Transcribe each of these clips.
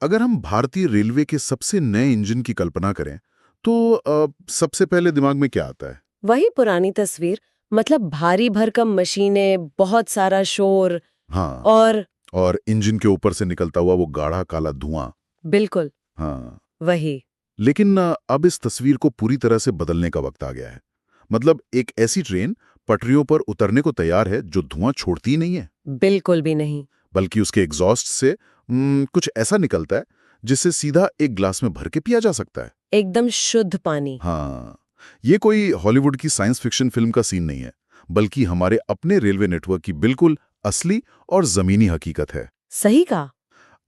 अगर हम भारतीय रेलवे के सबसे नए इंजन की कल्पना करें तो सबसे पहले दिमाग में क्या आता है? वही पुरानी तस्वीर, मतलब भारी भरकम मशीनें, बहुत सारा शोर। हाँ, और और इंजन के ऊपर से निकलता हुआ वो गाढ़ा काला धुआं। बिल्कुल हाँ, वही। लेकिन अब इस तस्वीर को पूरी तरह से बदलने का वक्त आ गया है। मतलब एक ऐसी ट्रेन पटरियों पर उतरने को तैयार है जो धुआं छोड़ती ही नहीं है, बिल्कुल भी नहीं। बल्कि उसके एग्जॉस्ट से कुछ ऐसा निकलता है जिससे सीधा एक ग्लास में भर के पिया जा सकता है। एकदम शुद्ध पानी। हाँ, ये कोई हॉलीवुड की साइंस फिक्शन फिल्म का सीन नहीं है, बल्कि हमारे अपने रेलवे नेटवर्क की बिल्कुल असली और जमीनी हकीकत है। सही कहा।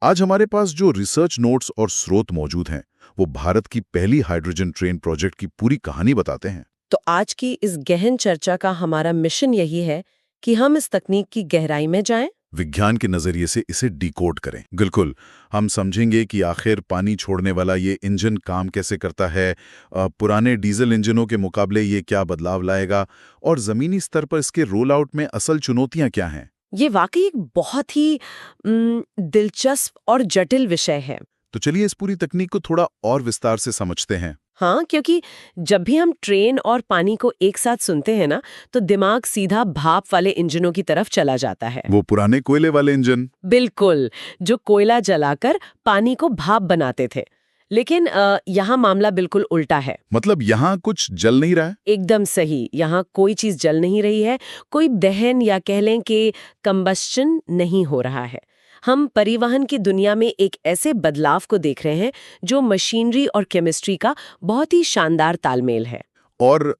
आज हमारे पास जो रिसर्च नोट्स और स्रोत मौजूद हैं, वो भारत की पहली हाइड्रोजन ट्रेन प्रोजेक्ट की पूरी कहानी बताते हैं। तो आज की इस गहन चर्चा का हमारा मिशन यही है कि हम इस तकनीक की गहराई में जाएं। विज्ञान के नजरिए से इसे डिकोड करें। बिल्कुल, हम समझेंगे कि आखिर पानी छोड़ने वाला ये इंजन काम कैसे करता है, पुराने डीजल इंजनों के मुकाबले ये क्या बदलाव लाएगा, और जमीनी स्तर पर इसके रोल आउट में असल चुनौतियां क्या हैं। ये वाकई एक बहुत ही दिलचस्प और जटिल विषय है। तो चलिए इस पूरी तकनीक को थोड़ा और विस्तार से समझते हैं। हाँ, क्योंकि जब भी हम ट्रेन और पानी को एक साथ सुनते हैं ना, तो दिमाग सीधा भाप वाले इंजनों की तरफ चला जाता है। वो पुराने कोयले वाले इंजन। बिल्कुल, जो कोयला जलाकर पानी को भाप बनाते थे। लेकिन यहाँ मामला बिल्कुल उल्टा है। मतलब यहाँ कुछ जल नहीं रहा है। एकदम सही, यहाँ कोई चीज जल नहीं रही है, कोई दहन या कह लें कि कंबस्शन नहीं हो रहा है। हम परिवहन की दुनिया में एक ऐसे बदलाव को देख रहे हैं जो मशीनरी और केमिस्ट्री का बहुत ही शानदार तालमेल है। और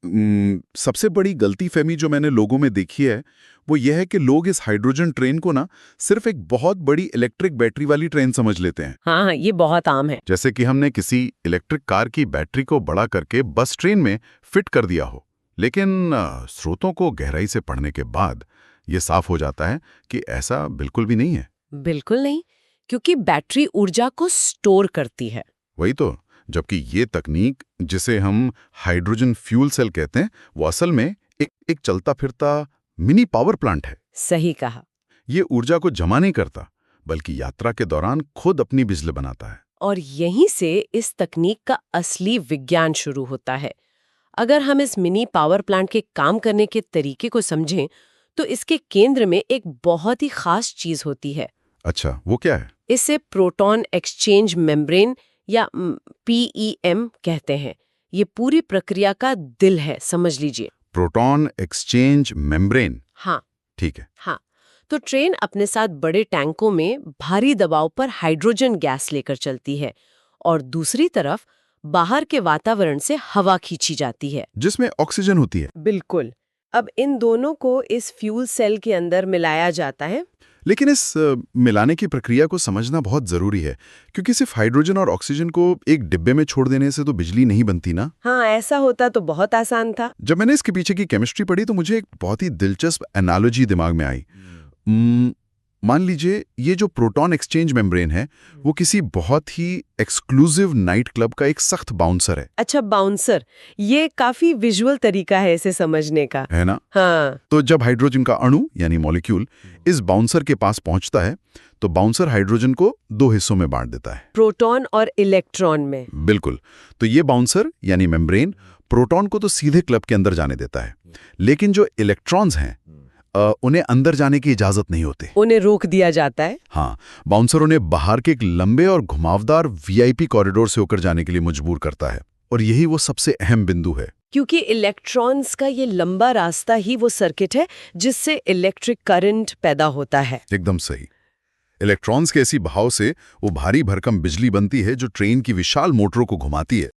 सबसे बड़ी गलतीफहमी जो मैंने लोगों में देखी है वो यह है कि लोग इस हाइड्रोजन ट्रेन को ना सिर्फ एक बहुत बड़ी इलेक्ट्रिक बैटरी वाली ट्रेन समझ लेते हैं। हाँ हाँ, ये बहुत आम है। जैसे कि हमने किसी इलेक्ट्रिक कार की बैटरी को बड़ा करके बस ट्रेन में फिट कर दिया हो। लेकिन स्रोतों को गहराई से पढ़ने के बाद ये साफ हो जाता है कि ऐसा बिल्कुल भी नहीं है। बिल्कुल नहीं, क्योंकि बैटरी ऊर्जा को स्टोर करती है। वही तो, जबकि ये तकनीक जिसे हम हाइड्रोजन फ्यूल सेल कहते हैं वो असल में एक चलता फिरता मिनी पावर प्लांट है। सही कहा। ये ऊर्जा को जमा नहीं करता, बल्कि यात्रा के दौरान खुद अपनी बिजली बनाता है। और यहीं से इस तकनीक का असली विज्ञान शुरू होता है। अगर हम इस मिनी पावर प्लांट के काम करने के तरीके को समझें, तो इसके केंद्र में एक बहुत ही खास चीज होती है। अच्छा, वो क्या है? इसे प्रोटॉन एक्सचेंज मेम्ब्रेन या PEM कहते हैं। ये पूरी प्रक्रिया का दिल है, समझ लीजिए। Proton exchange membrane. हाँ ठीक है। हाँ, तो ट्रेन अपने साथ बड़े टैंकों में भारी दबाव पर हाइड्रोजन गैस लेकर चलती है और दूसरी तरफ बाहर के वातावरण से हवा खींची जाती है जिसमें ऑक्सीजन होती है। बिल्कुल। अब इन दोनों को इस फ्यूल सेल के अंदर मिलाया जाता है। लेकिन इस मिलाने की प्रक्रिया को समझना बहुत जरूरी है, क्योंकि सिर्फ हाइड्रोजन और ऑक्सीजन को एक डिब्बे में छोड़ देने से तो बिजली नहीं बनती ना। हाँ, ऐसा होता तो बहुत आसान था। जब मैंने इसके पीछे की केमिस्ट्री पढ़ी तो मुझे एक बहुत ही दिलचस्प एनालॉजी दिमाग में आई। मान लीजिए ये जो प्रोटॉन एक्सचेंज मेम्ब्रेन है वो किसी बहुत ही एक्सक्लूसिव नाइट क्लब का एक सख्त बाउंसर है। अच्छा, बाउंसर, ये काफी विजुअल तरीका है इसे समझने का, है ना? हाँ। तो जब हाइड्रोजन का अणु यानी मॉलिक्यूल इस बाउंसर के पास पहुंचता है तो बाउंसर हाइड्रोजन को दो हिस्सों में बांट देता है, प्रोटॉन और इलेक्ट्रॉन में। बिल्कुल। तो ये बाउंसर यानी मेम्ब्रेन प्रोटॉन को तो सीधे क्लब के अंदर जाने देता है, लेकिन जो इलेक्ट्रॉन्स हैं उन्हें अंदर जाने की इजाजत नहीं होती, उन्हें रोक दिया जाता है। हाँ, बाउंसर उन्हें बाहर के एक लंबे और घुमावदार VIP कॉरिडोर से होकर जाने के लिए मजबूर करता है। और यही वो सबसे अहम बिंदु है, क्योंकि इलेक्ट्रॉन्स का ये लंबा रास्ता ही वो सर्किट है जिससे इलेक्ट्रिक करंट पैदा होता है। एकदम सही। इलेक्ट्रॉन्स के ऐसी बहाव से वो भारी भरकम बिजली बनती है जो ट्रेन की विशाल मोटरों को घुमाती है।